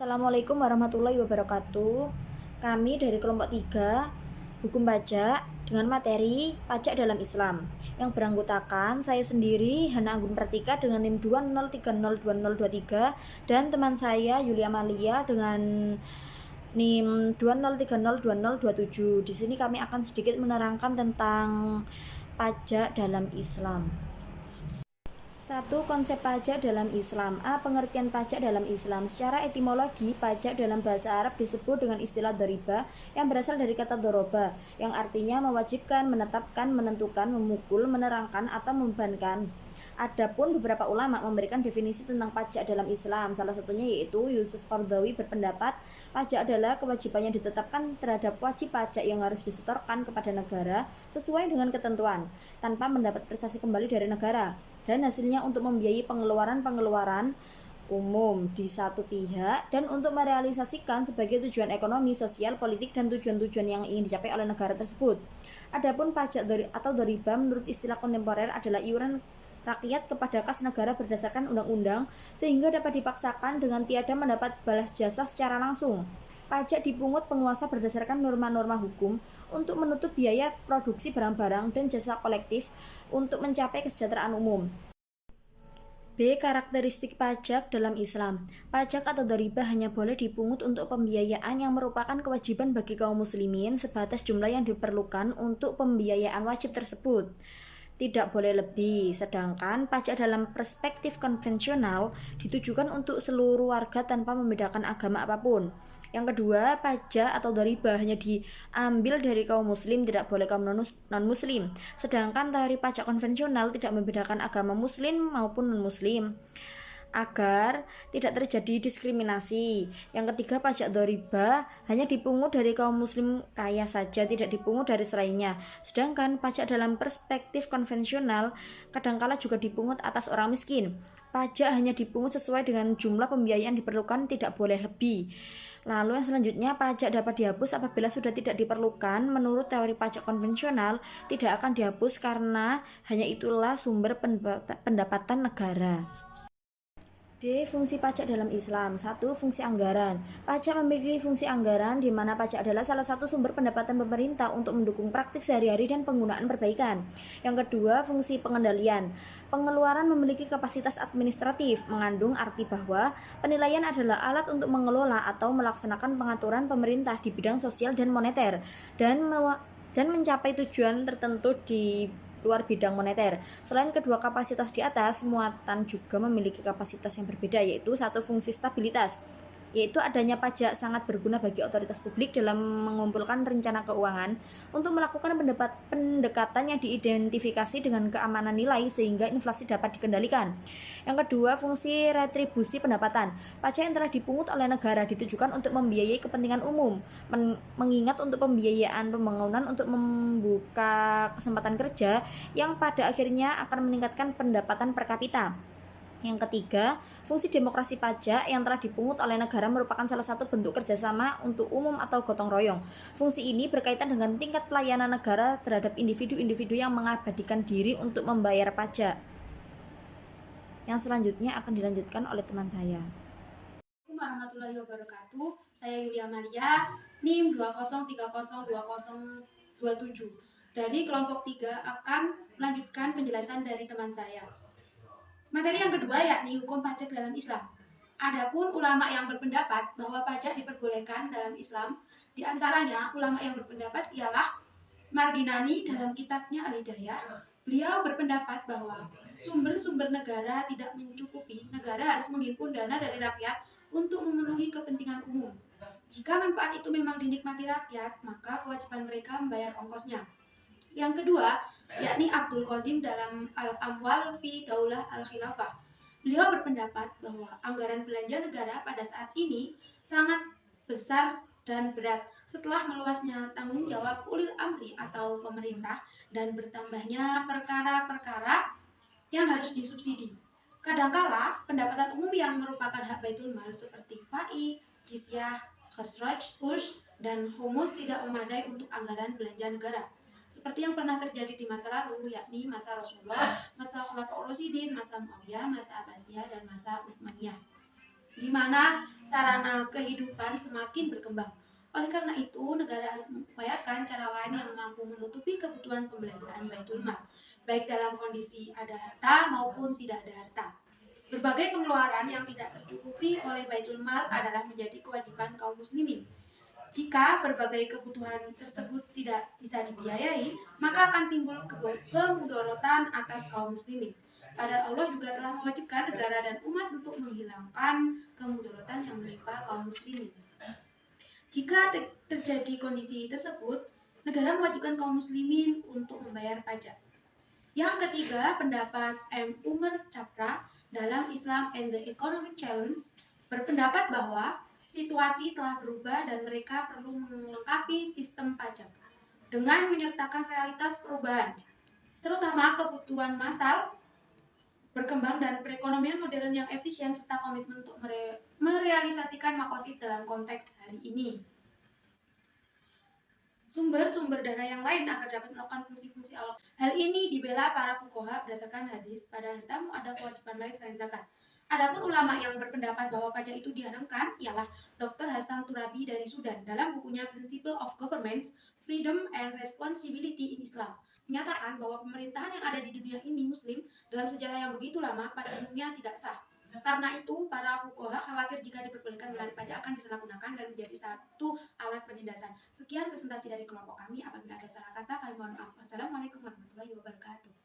Assalamualaikum warahmatullahi wabarakatuh. Kami dari kelompok 3 Hukum Pajak dengan materi Pajak dalam Islam yang beranggotakan saya sendiri Hana Anggun Pratika dengan NIM 20302023 dan teman saya Yulia Malia dengan NIM 20302027. Di sini kami akan sedikit menerangkan tentang pajak dalam Islam. 1. Konsep pajak dalam Islam. Pengertian pajak dalam Islam. Secara etimologi, pajak dalam bahasa Arab disebut dengan istilah doriba yang berasal dari kata doroba, yang artinya mewajibkan, menetapkan, menentukan, memukul, menerangkan, atau membebankan. Adapun beberapa ulama memberikan definisi tentang pajak dalam Islam. Salah satunya yaitu Yusuf Qaradawi berpendapat pajak adalah kewajiban yang ditetapkan terhadap wajib pajak yang harus disetorkan kepada negara sesuai dengan ketentuan tanpa mendapat prestasi kembali dari negara, dan hasilnya untuk membiayai pengeluaran umum di satu pihak dan untuk merealisasikan sebagai tujuan ekonomi, sosial, politik, dan tujuan-tujuan yang ingin dicapai oleh negara tersebut. Adapun pajak atau doriba menurut istilah kontemporer adalah iuran rakyat kepada kas negara berdasarkan undang-undang sehingga dapat dipaksakan dengan tiada mendapat balas jasa secara langsung. Pajak dipungut penguasa berdasarkan norma-norma hukum untuk menutup biaya produksi barang-barang dan jasa kolektif untuk mencapai kesejahteraan umum. B. Karakteristik pajak dalam Islam. Pajak atau doriba hanya boleh dipungut untuk pembiayaan yang merupakan kewajiban bagi kaum muslimin sebatas jumlah yang diperlukan untuk pembiayaan wajib tersebut. Tidak boleh lebih, sedangkan pajak dalam perspektif konvensional ditujukan untuk seluruh warga tanpa membedakan agama apapun. Yang kedua, pajak atau doriba hanya diambil dari kaum muslim, tidak boleh kaum non-muslim. Sedangkan teori pajak konvensional tidak membedakan agama muslim maupun non-muslim agar tidak terjadi diskriminasi. Yang ketiga, pajak doriba hanya dipungut dari kaum muslim kaya saja, tidak dipungut dari selainnya. Sedangkan pajak dalam perspektif konvensional kadangkala juga dipungut atas orang miskin. Pajak hanya dipungut sesuai dengan jumlah pembiayaan diperlukan, tidak boleh lebih. Lalu yang selanjutnya, pajak dapat dihapus apabila sudah tidak diperlukan. Menurut teori pajak konvensional, tidak akan dihapus karena hanya itulah sumber pendapatan negara. D. Fungsi pajak dalam Islam. 1. Fungsi anggaran. Pajak memiliki fungsi anggaran di mana pajak adalah salah satu sumber pendapatan pemerintah untuk mendukung praktik sehari-hari dan penggunaan perbaikan. Yang kedua, fungsi pengendalian. Pengeluaran memiliki kapasitas administratif, mengandung arti bahwa penilaian adalah alat untuk mengelola atau melaksanakan pengaturan pemerintah di bidang sosial dan moneter dan mencapai tujuan tertentu di luar bidang moneter. Selain kedua kapasitas di atas, muatan juga memiliki kapasitas yang berbeda, yaitu satu, fungsi stabilitas, yaitu adanya pajak sangat berguna bagi otoritas publik dalam mengumpulkan rencana keuangan untuk melakukan pendekatan yang diidentifikasi dengan keamanan nilai sehingga inflasi dapat dikendalikan. Yang kedua, fungsi retribusi pendapatan. Pajak yang telah dipungut oleh negara ditujukan untuk membiayai kepentingan umum, mengingat untuk pembiayaan pembangunan untuk membuka kesempatan kerja yang pada akhirnya akan meningkatkan pendapatan per kapita. Yang ketiga, fungsi demokrasi pajak yang telah dipungut oleh negara merupakan salah satu bentuk kerjasama untuk umum atau gotong royong. Fungsi ini berkaitan dengan tingkat pelayanan negara terhadap individu-individu yang mengabadikan diri untuk membayar pajak. Yang selanjutnya akan dilanjutkan oleh teman saya. Assalamualaikum warahmatullahi wabarakatuh. Saya Yulia Maria, NIM 20302027. Dari kelompok 3 akan melanjutkan penjelasan dari teman saya. Materi yang kedua yakni hukum pajak dalam Islam. Adapun ulama yang berpendapat bahwa pajak diperbolehkan dalam Islam, di antaranya ulama yang berpendapat ialah Mardinani dalam kitabnya Al-Hidayah. Beliau berpendapat bahwa sumber-sumber negara tidak mencukupi, negara harus menghimpun dana dari rakyat untuk memenuhi kepentingan umum. Jika manfaat itu memang dinikmati rakyat, maka kewajiban mereka membayar ongkosnya. Yang kedua, yakni Abdul Qadim dalam Al-Amwal fi Daulah Al-Khilafah. Beliau berpendapat bahwa anggaran belanja negara pada saat ini sangat besar dan berat setelah meluasnya tanggung jawab ulil amri atau pemerintah dan bertambahnya perkara-perkara yang harus disubsidi. Kadangkala pendapatan umum yang merupakan hak Baitul Mal seperti fai, jizyah, khasraj, ush, dan humus tidak memadai untuk anggaran belanja negara. Seperti yang pernah terjadi di masa lalu, yakni masa Rasulullah, masa Khulafaur Rasyidin, masa Muawiyah, masa Abbasiyah, dan masa Utsmaniyah, di mana sarana kehidupan semakin berkembang. Oleh karena itu, negara harus mengupayakan cara lain yang mampu menutupi kebutuhan pembelanjaan Baitul Mal, baik dalam kondisi ada harta maupun tidak ada harta. Berbagai pengeluaran yang tidak tercukupi oleh Baitul Mal adalah menjadi kewajiban kaum muslimin. Jika berbagai kebutuhan tersebut tidak bisa dibiayai, maka akan timbul kemudorotan atas kaum muslimin. Padahal Allah juga telah mewajibkan negara dan umat untuk menghilangkan kemudorotan yang menimpa kaum muslimin. Jika terjadi kondisi tersebut, negara mewajibkan kaum muslimin untuk membayar pajak. Yang ketiga, pendapat M. Umar Chapra dalam Islam and the Economic Challenge berpendapat bahwa situasi telah berubah dan mereka perlu melengkapi sistem pajak dengan menyertakan realitas perubahan, terutama kebutuhan massal berkembang dan perekonomian modern yang efisien serta komitmen untuk merealisasikan makosid dalam konteks hari ini. Sumber-sumber dana yang lain agar dapat melakukan fungsi-fungsi Allah. Hal ini dibela para fuqaha berdasarkan hadis, pada hartamu ada kewajiban lain selain zakat. Adapun ulama yang berpendapat bahwa pajak itu diharamkan ialah Dr. Hasan Turabi dari Sudan dalam bukunya Principle of Governments, Freedom and Responsibility in Islam menyatakan bahwa pemerintahan yang ada di dunia ini muslim dalam sejarah yang begitu lama pada umumnya tidak sah. Karena itu, para fuqaha khawatir jika diperbolehkan melalui pajak akan disalahgunakan dan menjadi satu alat penindasan. Sekian presentasi dari kelompok kami. Apabila ada salah kata, kami mohon maaf. Wassalamualaikum warahmatullahi wabarakatuh.